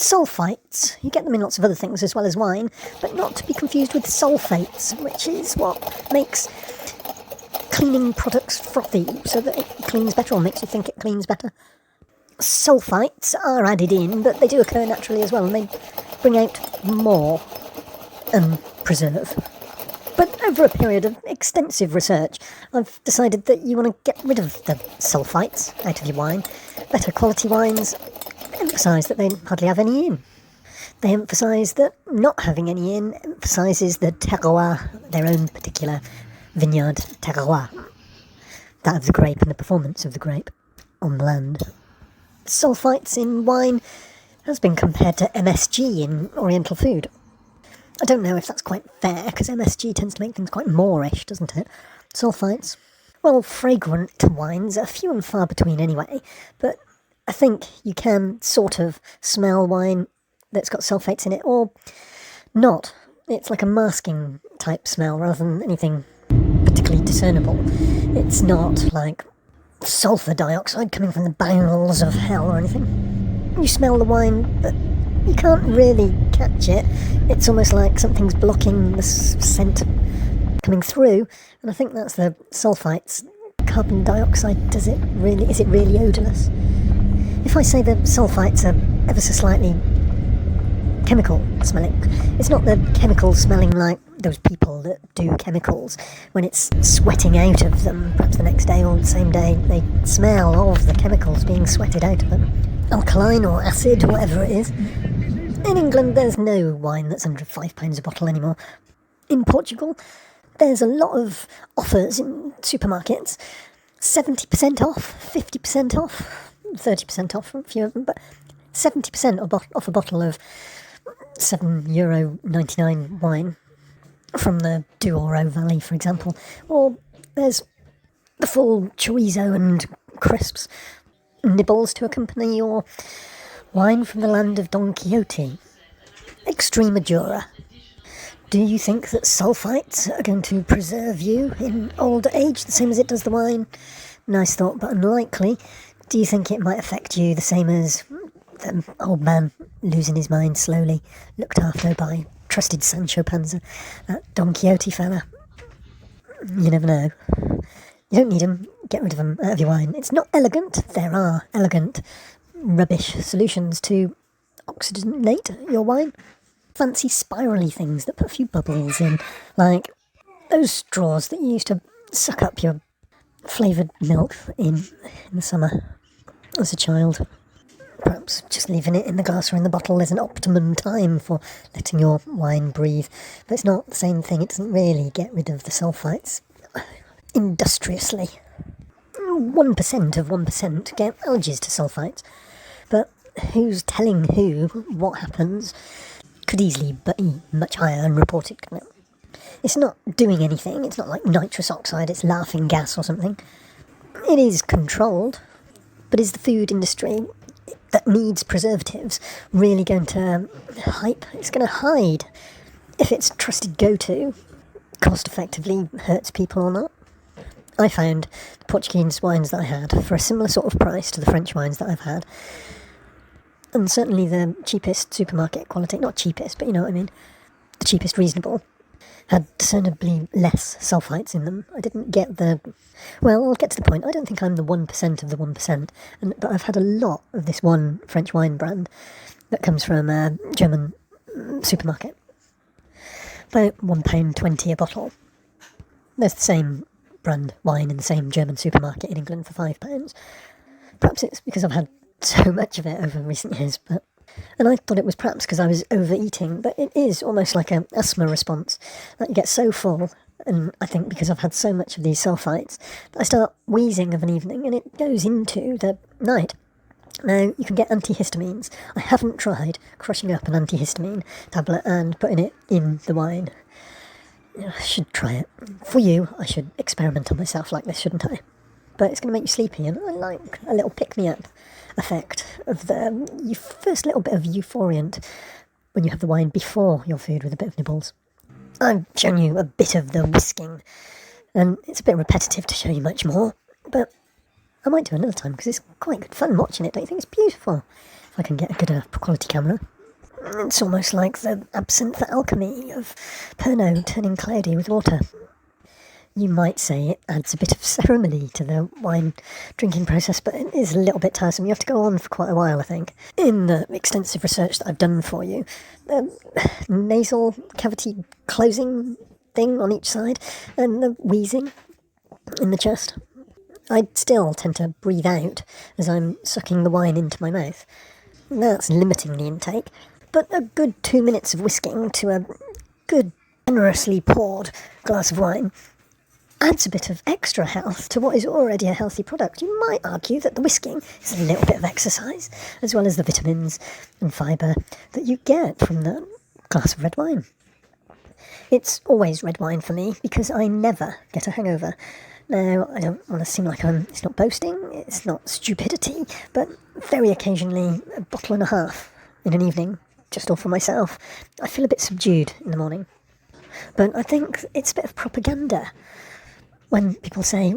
Sulphates, you get them in lots of other things as well as wine, but not to be confused with sulphates, which is what makes cleaning products frothy, so that it cleans better or makes you think it cleans better. Sulphites are added in, but they do occur naturally as well, and they bring out more preserve. But over a period of extensive research, I've decided that you want to get rid of the sulphites out of your wine. Better quality wines emphasise that they hardly have any in. They emphasise that not having any in emphasises the terroir, their own particular vineyard terroir, that of the grape and the performance of the grape on the land. Sulphites in wine has been compared to MSG in Oriental food. I don't know if that's quite fair, because MSG tends to make things quite moorish, doesn't it? Sulphites, well, fragrant wines are few and far between anyway, but I think you can sort of smell wine that's got sulphates in it, or not. It's like a masking type smell rather than anything particularly discernible. It's not like sulphur dioxide coming from the bowels of hell or anything. You smell the wine, but you can't really catch it. It's almost like something's blocking the scent coming through, and I think that's the sulphites. Carbon dioxide, is it really odourless? If I say the sulphites are ever so slightly chemical smelling, it's not the chemical smelling like those people that do chemicals when it's sweating out of them, perhaps the next day or the same day. They smell of the chemicals being sweated out of them. Alkaline or acid, whatever it is. In England, there's no wine that's under £5 a bottle anymore. In Portugal, there's a lot of offers in supermarkets. 70% off, 50% off, 30% off for a few of them, but 70% off a bottle of €7.99 wine from the Douro Valley, for example. Or there's the full chorizo and crisps, nibbles to accompany your wine from the land of Don Quixote. Extremadura. Do you think that sulphites are going to preserve you in old age, the same as it does the wine? Nice thought, but unlikely. Do you think it might affect you the same as the old man losing his mind slowly, looked after by trusted Sancho Panza, that Don Quixote fella? You never know. You don't need them. Get rid of them out of your wine. It's not elegant. There are elegant rubbish solutions to oxygenate your wine. Fancy spirally things that put a few bubbles in, like those straws that you used to suck up your flavoured milk in the summer as a child. Perhaps just leaving it in the glass or in the bottle is an optimum time for letting your wine breathe. But it's not the same thing. It doesn't really get rid of the sulphites industriously. 1% of 1% get allergies to sulphites. But who's telling who what happens could easily be much higher and reported. It's not doing anything. It's not like nitrous oxide. It's laughing gas or something. It is controlled. But is the food industry that needs preservatives really going to hype? It's going to hide if its trusted go-to cost effectively hurts people or not. I found the Portuguese wines that I had for a similar sort of price to the French wines that I've had, and certainly the cheapest supermarket quality, not cheapest, but you know what I mean, the cheapest reasonable, had discernibly less sulphites in them. I didn't get well, I'll get to the point. I don't think I'm the 1% of the 1%, but I've had a lot of this one French wine brand that comes from a German supermarket. About £1.20 a bottle. There's the same brand wine in the same German supermarket in England for £5. Perhaps it's because I've had so much of it over recent years, and I thought it was perhaps because I was overeating, but it is almost like an asthma response, that you get so full, and I think because I've had so much of these sulphites, that I start wheezing of an evening, and it goes into the night. Now, you can get antihistamines. I haven't tried crushing up an antihistamine tablet and putting it in the wine. I should try it. For you, I should experiment on myself like this, shouldn't I? But it's going to make you sleepy, and I like a little pick-me-up effect of the first little bit of euphoriant when you have the wine before your food with a bit of nibbles. I've shown you a bit of the whisking, and it's a bit repetitive to show you much more, but I might do another time because it's quite good fun watching it, don't you think? It's beautiful. if I can get a good enough quality camera. It's almost like the absinthe alchemy of Pernod turning cloudy with water. You might say it adds a bit of ceremony to the wine drinking process, but it is a little bit tiresome. You have to go on for quite a while, I think. In the extensive research that I've done for you, nasal cavity closing thing on each side, and the wheezing in the chest. I still tend to breathe out as I'm sucking the wine into my mouth. That's limiting the intake, but a good 2 minutes of whisking to a good, generously poured glass of wine adds a bit of extra health to what is already a healthy product. You might argue that the whisking is a little bit of exercise, as well as the vitamins and fibre that you get from the glass of red wine. It's always red wine for me because I never get a hangover. Now, I don't want to seem like it's not boasting, it's not stupidity, but very occasionally a bottle and a half in an evening, just all for myself. I feel a bit subdued in the morning. But I think it's a bit of propaganda when people say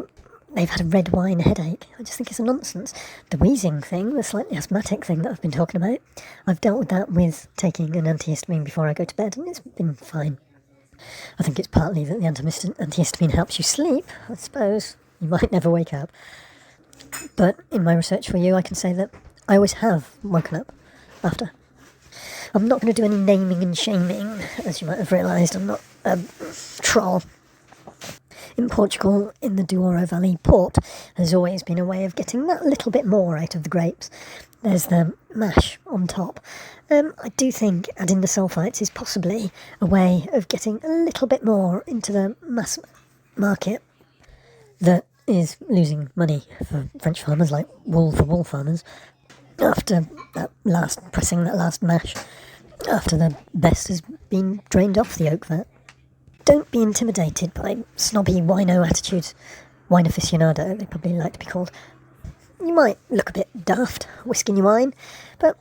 they've had a red wine headache. I just think it's a nonsense. The wheezing thing, the slightly asthmatic thing that I've been talking about, I've dealt with that with taking an antihistamine before I go to bed, and it's been fine. I think it's partly that the antihistamine helps you sleep, I suppose. You might never wake up. But in my research for you, I can say that I always have woken up after. I'm not going to do any naming and shaming, as you might have realised. I'm not a troll. In Portugal, in the Douro Valley, port has always been a way of getting that little bit more out of the grapes. There's the mash on top. I do think adding the sulphates is possibly a way of getting a little bit more into the mass market that is losing money for French farmers, like wool for wool farmers, after that last mash, after the best has been drained off the oak vat. Don't be intimidated by snobby wino attitudes. Wine aficionado, they probably like to be called. You might look a bit daft whisking your wine, but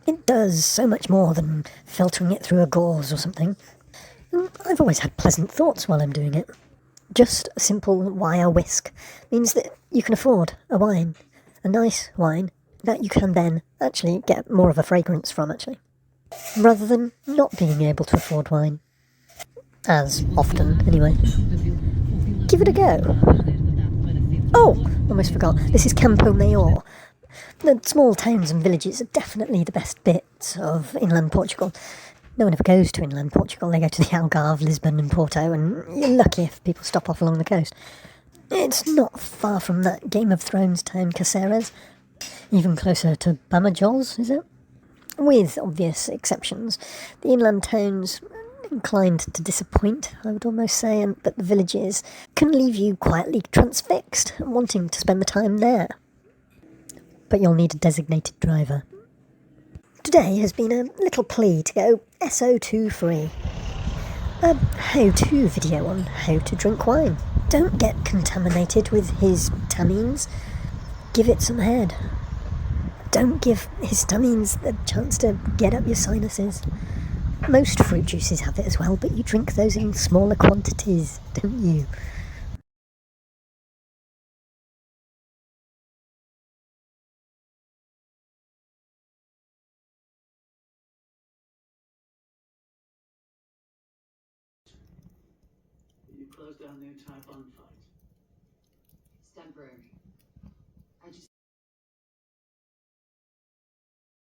it does so much more than filtering it through a gauze or something. And I've always had pleasant thoughts while I'm doing it. Just a simple wire whisk means that you can afford a wine, a nice wine, that you can then actually get more of a fragrance from, actually, rather than not being able to afford wine. As often, anyway. Give it a go. Oh, almost forgot. This is Campo Maior. The small towns and villages are definitely the best bits of inland Portugal. No one ever goes to inland Portugal. They go to the Algarve, Lisbon and Porto, and you're lucky if people stop off along the coast. It's not far from that Game of Thrones town Caceres. Even closer to Bamajos, is it? With obvious exceptions. The inland towns inclined to disappoint, I would almost say, but the villages can leave you quietly transfixed, wanting to spend the time there. But you'll need a designated driver. Today has been a little plea to go SO2 free. A how-to video on how to drink wine. Don't get contaminated with his tannins. Give it some head. Don't give histamines the chance to get up your sinuses. Most fruit juices have it as well, but you drink those in smaller quantities, don't you? You closed down the entire bonfire. It's temporary.